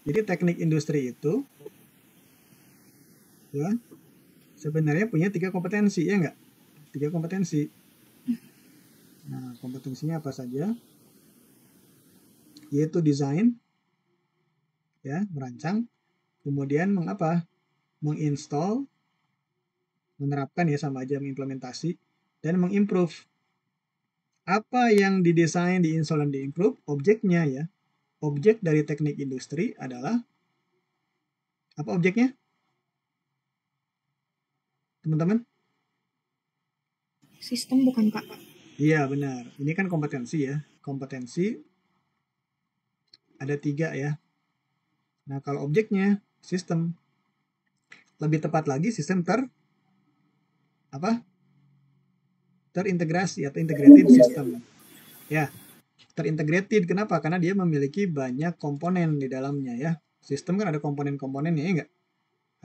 Jadi teknik industri itu ya sebenarnya punya 3 kompetensi, ya enggak? 3 kompetensi. Nah, kompetensinya apa saja? Yaitu desain, ya, merancang, kemudian mengapa? Menginstall, menerapkan ya sama aja mengimplementasi, dan mengimprove. Apa yang didesain, diinstall, dan diimprove? Objeknya ya. Objek dari teknik industri adalah apa objeknya? Teman-teman? Sistem bukan Pak? Iya benar. Ini kan kompetensi ya. Kompetensi ada 3 ya. Nah kalau objeknya sistem. Lebih tepat lagi sistem terintegrasi atau integrated system. Ya, terintegrated kenapa? Karena dia memiliki banyak komponen di dalamnya ya. Sistem kan ada komponen-komponennya ya enggak?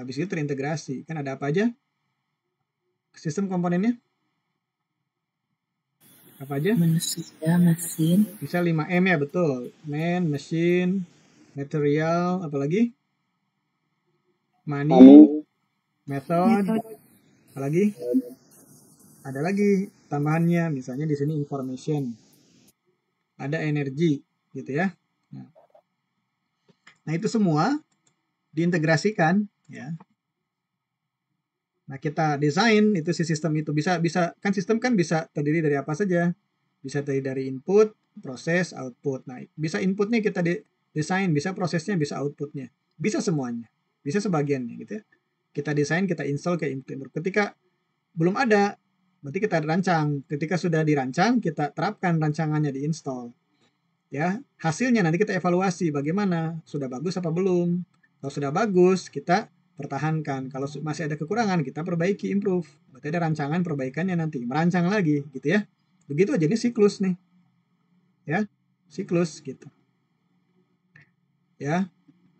Habis itu terintegrasi. Kan ada apa aja? Sistem komponennya? Apa aja? Manusia, mesin. Bisa 5M ya, betul. Man, machine, material, apalagi? Money, method, apalagi? Ada lagi tambahannya, misalnya di sini information. Ada energi, gitu ya. Nah, itu semua diintegrasikan ya. Nah, kita desain itu si sistem itu bisa kan sistem kan bisa terdiri dari apa saja? Bisa terdiri dari input, proses, output. Nah, bisa inputnya kita desain, bisa prosesnya, bisa outputnya. Bisa semuanya. Bisa sebagiannya gitu ya. Kita desain, kita install ke input. Ketika belum ada, berarti kita rancang. Ketika sudah dirancang, kita terapkan rancangannya di install. Ya, hasilnya nanti kita evaluasi bagaimana, sudah bagus apa belum. Kalau sudah bagus, kita pertahankan. Kalau masih ada kekurangan, kita perbaiki, improve. Berarti ada rancangan perbaikannya nanti, merancang lagi gitu ya. Begitu aja, ini siklus nih. Ya, siklus gitu. Ya,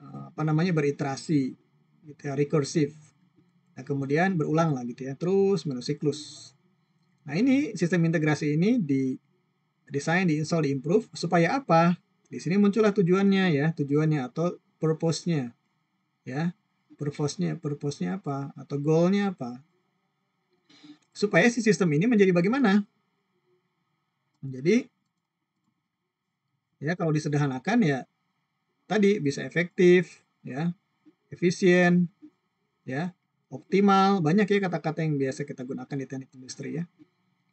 apa namanya, beriterasi gitu ya, rekursif. Nah, kemudian berulang lah gitu ya, terus menerus siklus. Nah, ini sistem integrasi ini desain, diinstal, diimprove supaya apa? Di sini muncullah tujuannya ya, tujuannya atau purpose-nya. Ya. Purpose-nya apa? Atau goal-nya apa? Supaya si sistem ini menjadi bagaimana? Menjadi ya kalau disederhanakan ya tadi bisa efektif, ya, efisien, ya, optimal, banyak ya kata-kata yang biasa kita gunakan di teknik industri ya.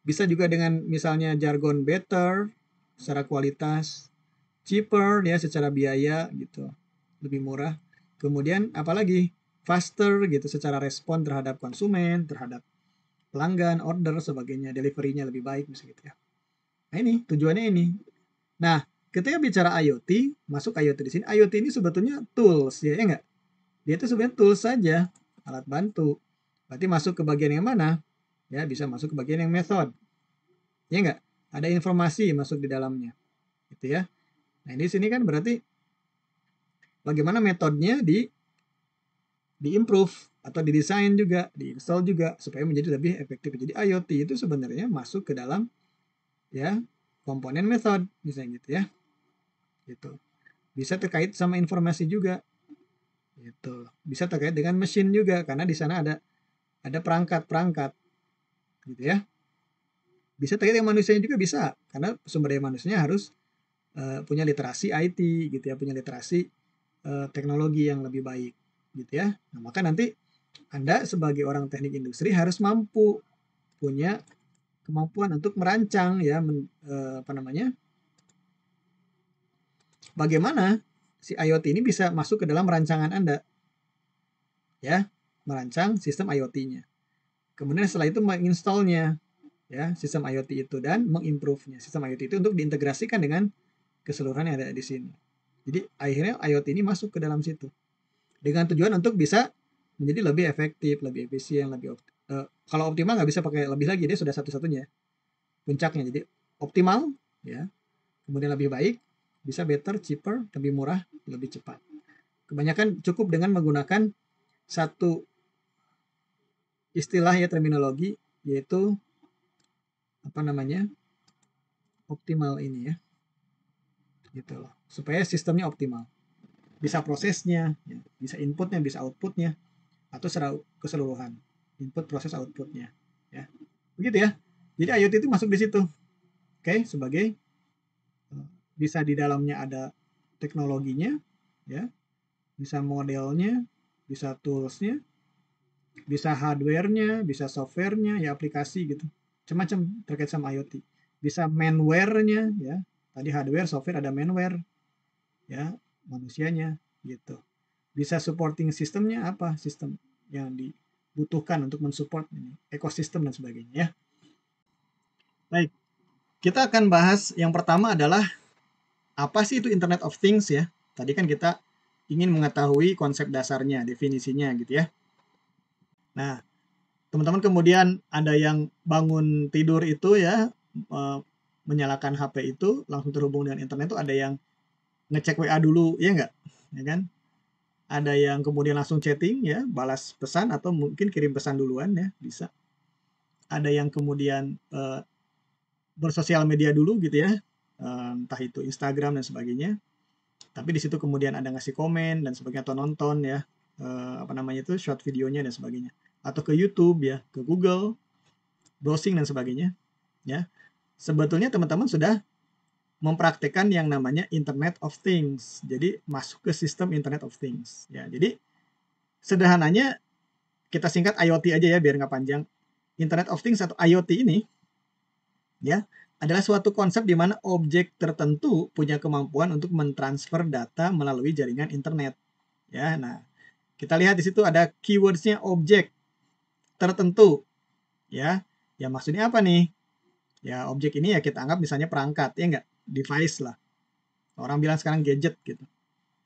Bisa juga dengan misalnya jargon better secara kualitas, cheaper ya secara biaya gitu, lebih murah. Kemudian apalagi faster gitu secara respon terhadap konsumen, terhadap pelanggan, order sebagainya, delivery-nya lebih baik misalnya gitu ya. Nah, ini tujuannya ini. Nah, ketika bicara IoT, masuk IoT di sini. IoT ini sebetulnya tools ya enggak? Dia itu sebenarnya tools saja, alat bantu. Berarti masuk ke bagian yang mana? Ya, bisa masuk ke bagian yang method. Ya enggak? Ada informasi masuk di dalamnya. Gitu ya. Nah, di sini kan berarti bagaimana metodenya di-improve atau didesain juga, diinstal juga supaya menjadi lebih efektif. Jadi IoT itu sebenarnya masuk ke dalam ya komponen method misalnya gitu ya. Gitu. Bisa terkait sama informasi juga. Gitu. Bisa terkait dengan mesin juga karena di sana ada perangkat-perangkat gitu ya. Bisa terkait dengan manusianya juga bisa karena sumber daya manusianya harus punya literasi IT gitu ya, punya literasi teknologi yang lebih baik gitu ya. Nah, maka nanti Anda sebagai orang teknik industri harus mampu punya kemampuan untuk merancang ya apa namanya? Bagaimana si IoT ini bisa masuk ke dalam rancangan Anda. Ya, merancang sistem IoT-nya. Kemudian setelah itu menginstalnya ya sistem IoT itu dan mengimprove-nya sistem IoT itu untuk diintegrasikan dengan keseluruhan yang ada di sini. Jadi akhirnya IoT ini masuk ke dalam situ dengan tujuan untuk bisa menjadi lebih efektif, lebih efisien, lebih kalau optimal nggak bisa pakai lebih lagi, dia sudah satu-satunya puncaknya. Jadi optimal ya, kemudian lebih baik, bisa better, cheaper, lebih murah, lebih cepat. Kebanyakan cukup dengan menggunakan satu istilah ya terminologi yaitu apa namanya optimal ini ya gitu loh supaya sistemnya optimal bisa prosesnya, ya, bisa inputnya, bisa outputnya, atau secara keseluruhan, input, proses, outputnya, ya. Begitu ya. Jadi IoT itu masuk di situ, oke, sebagai bisa di dalamnya ada teknologinya, ya, bisa modelnya, bisa toolsnya, bisa hardware-nya, bisa software-nya, ya aplikasi gitu, macam-macam terkait sama IoT. Bisa manware-nya, ya, tadi hardware, software, ada manware, ya, manusianya gitu. Bisa supporting sistemnya apa, sistem yang dibutuhkan untuk mensupport ini, ekosistem dan sebagainya, ya. Baik, kita akan bahas yang pertama adalah apa sih itu Internet of Things, ya. Tadi kan kita ingin mengetahui konsep dasarnya, definisinya gitu ya. Nah, teman-teman kemudian ada yang bangun tidur itu ya, menyalakan HP itu langsung terhubung dengan internet, itu ada yang ngecek WA dulu, ya enggak? Ya kan? Ada yang kemudian langsung chatting ya, balas pesan atau mungkin kirim pesan duluan ya, bisa. Ada yang kemudian bersosial media dulu gitu ya, entah itu Instagram dan sebagainya. Tapi di situ kemudian ada ngasih komen dan sebagainya atau nonton ya, apa namanya itu, short videonya dan sebagainya. Atau ke YouTube ya, ke Google, browsing dan sebagainya ya. Sebetulnya teman-teman sudah mempraktekkan yang namanya Internet of Things. Jadi masuk ke sistem Internet of Things ya. Jadi sederhananya kita singkat IoT aja ya biar nggak panjang. Internet of Things atau IoT ini ya adalah suatu konsep di mana objek tertentu punya kemampuan untuk mentransfer data melalui jaringan internet. Ya, nah kita lihat di situ ada keywordsnya objek tertentu. Ya, ya maksudnya apa nih? Ya objek ini ya kita anggap misalnya perangkat, ya enggak? Device lah. Orang bilang sekarang gadget gitu.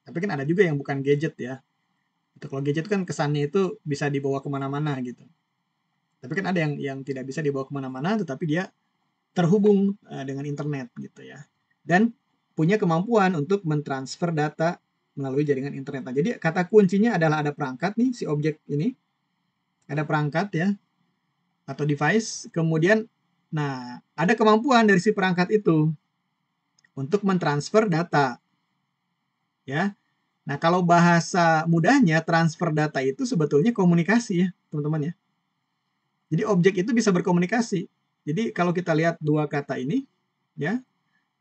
Tapi kan ada juga yang bukan gadget ya. Itu kalau gadget kan kesannya itu bisa dibawa kemana-mana gitu. Tapi kan ada yang tidak bisa dibawa kemana-mana, tetapi dia terhubung dengan internet gitu ya. Dan punya kemampuan untuk mentransfer data melalui jaringan internet. Nah, jadi kata kuncinya adalah ada perangkat nih, si objek ini. Ada perangkat ya, atau device. Kemudian, nah ada kemampuan dari si perangkat itu untuk mentransfer data. Ya. Nah, kalau bahasa mudahnya transfer data itu sebetulnya komunikasi ya, teman-teman ya. Jadi objek itu bisa berkomunikasi. Jadi kalau kita lihat dua kata ini, ya,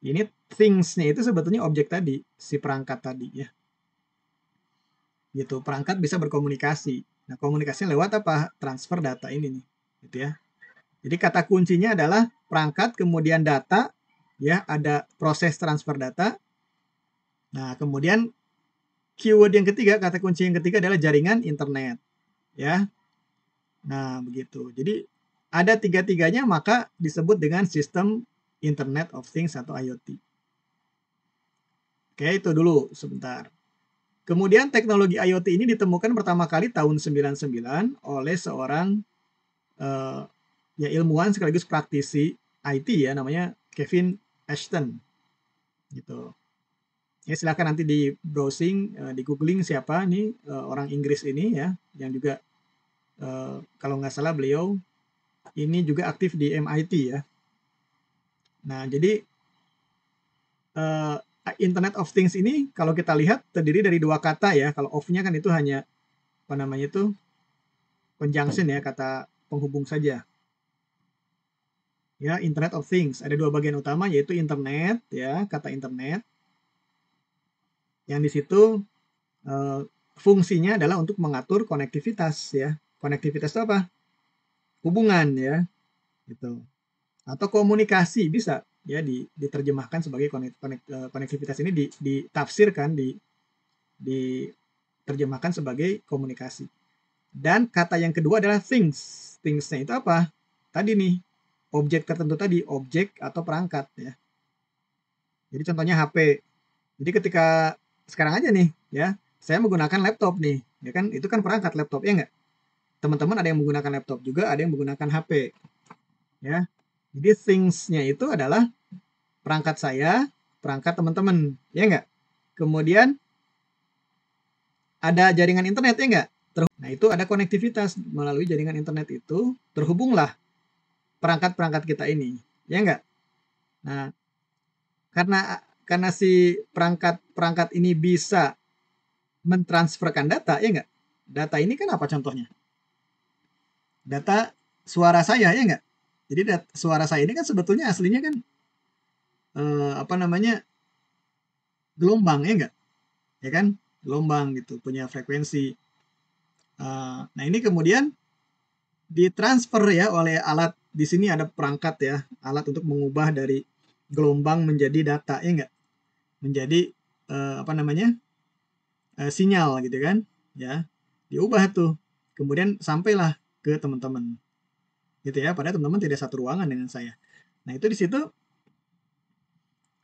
ini things-nya itu sebetulnya objek tadi, si perangkat tadi ya. Gitu, perangkat bisa berkomunikasi. Nah, komunikasinya lewat apa? Transfer data ini nih, gitu ya. Jadi kata kuncinya adalah perangkat, kemudian data, ya, ada proses transfer data. Nah, kemudian keyword yang ketiga, kata kunci yang ketiga adalah jaringan internet, ya. Nah, begitu. Jadi ada tiga-tiganya maka disebut dengan sistem Internet of Things atau IoT. Oke, itu dulu sebentar. Kemudian teknologi IoT ini ditemukan pertama kali tahun 99 oleh seorang ya ilmuwan sekaligus praktisi IT ya, namanya Kevin Ashton. Gitu. Ya silakan nanti di browsing, di googling siapa nih orang Inggris ini ya, yang juga kalau nggak salah beliau ini juga aktif di MIT ya. Nah, jadi Internet of Things ini kalau kita lihat terdiri dari dua kata ya. Kalau of-nya kan itu hanya apa namanya itu conjunction ya, kata penghubung saja. Ya, Internet of Things ada dua bagian utama yaitu internet ya, kata internet. Yang di situ fungsinya adalah untuk mengatur konektivitas ya. Konektivitas itu apa? Hubungan ya. Gitu. Atau komunikasi bisa ya diterjemahkan sebagai konektivitas ini ditafsirkan diterjemahkan sebagai komunikasi. Dan kata yang kedua adalah things. Things-nya itu apa? Tadi nih, objek tertentu tadi, objek atau perangkat ya. Jadi contohnya HP. Jadi ketika sekarang aja nih ya, saya menggunakan laptop nih, ya kan itu kan perangkat laptop ya enggak? Teman-teman ada yang menggunakan laptop juga, ada yang menggunakan HP. Ya. Jadi things-nya itu adalah perangkat saya, perangkat teman-teman, ya enggak? Kemudian ada jaringan internet ya enggak? Nah, itu ada konektivitas melalui jaringan internet itu, terhubunglah perangkat-perangkat kita ini, ya enggak? Nah, karena si perangkat-perangkat ini bisa mentransferkan data, ya nggak? Data ini kan apa contohnya? Data suara saya, ya nggak? Jadi suara saya ini kan sebetulnya aslinya kan apa namanya, gelombang, ya nggak? Ya kan? Gelombang gitu, punya frekuensi. Nah ini kemudian ditransfer ya oleh alat. Di sini ada perangkat ya, alat untuk mengubah dari gelombang menjadi data, ya nggak? Menjadi apa namanya, sinyal gitu kan, ya diubah tuh, kemudian sampailah ke teman-teman gitu ya, padahal teman-teman tidak satu ruangan dengan saya. Nah itu di situ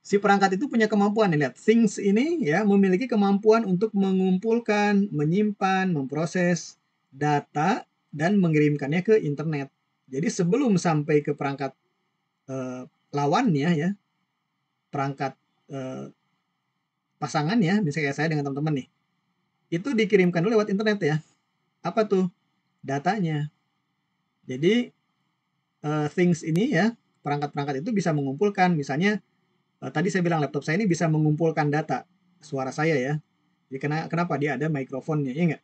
si perangkat itu punya kemampuan, lihat things ini ya, memiliki kemampuan untuk mengumpulkan, menyimpan, memproses data dan mengirimkannya ke internet. Jadi sebelum sampai ke perangkat lawannya ya, perangkat pasangannya, misalnya saya dengan teman-teman nih, itu dikirimkan dulu lewat internet ya. Apa tuh? Datanya. Jadi things ini ya, perangkat-perangkat itu bisa mengumpulkan, misalnya tadi saya bilang laptop saya ini bisa mengumpulkan data suara saya ya. Jadi kenapa dia ada mikrofonnya, ya nggak?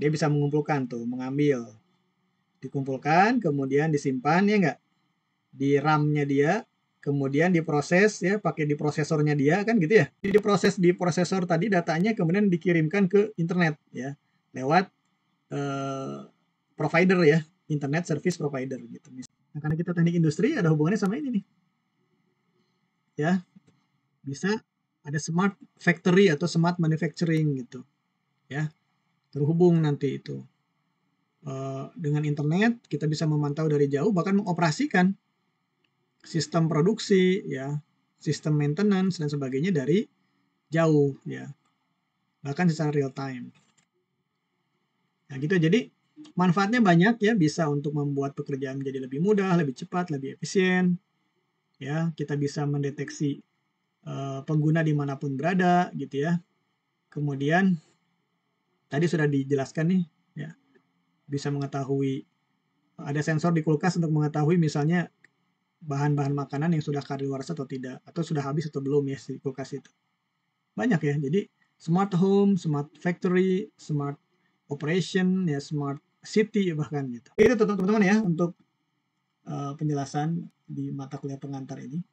Dia bisa mengumpulkan tuh, mengambil, dikumpulkan, kemudian disimpan, ya nggak? Di RAM-nya dia, kemudian diproses ya, pakai di prosesornya dia kan gitu ya. Jadi diproses di prosesor tadi datanya, kemudian dikirimkan ke internet ya, lewat provider ya, internet service provider gitu. Nah, karena kita teknik industri ada hubungannya sama ini nih. Ya, bisa ada smart factory atau smart manufacturing gitu. Ya, terhubung nanti itu. Dengan internet kita bisa memantau dari jauh, bahkan mengoperasikan sistem produksi ya, sistem maintenance dan sebagainya dari jauh ya. Bahkan secara real time. Nah, gitu. Jadi manfaatnya banyak ya, bisa untuk membuat pekerjaan menjadi lebih mudah, lebih cepat, lebih efisien. Ya, kita bisa mendeteksi pengguna dimanapun berada gitu ya. Kemudian tadi sudah dijelaskan nih ya, bisa mengetahui, ada sensor di kulkas untuk mengetahui misalnya bahan-bahan makanan yang sudah kadaluarsa atau tidak, atau sudah habis atau belum ya di kulkas itu. Banyak ya. Jadi smart home, smart factory, smart operation ya, smart city bahkan gitu. Itu teman-teman ya untuk penjelasan di mata kuliah pengantar ini.